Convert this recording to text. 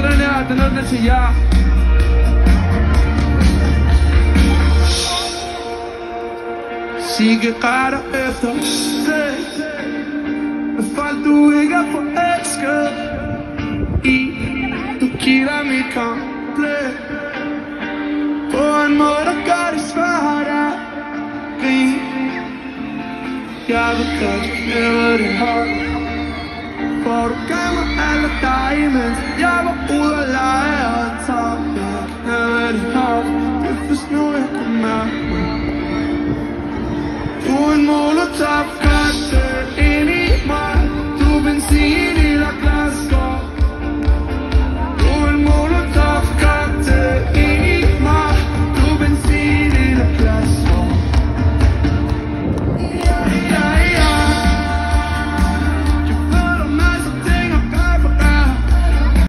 den er til jer. Cigaretter efter sex med folk du ikke er forelsket i. Du kilder mit komplet på en måde der gør det svært at grine. Jeg ved godt du knæver det højt, for du gav mig alle dig, mens jeg var ude.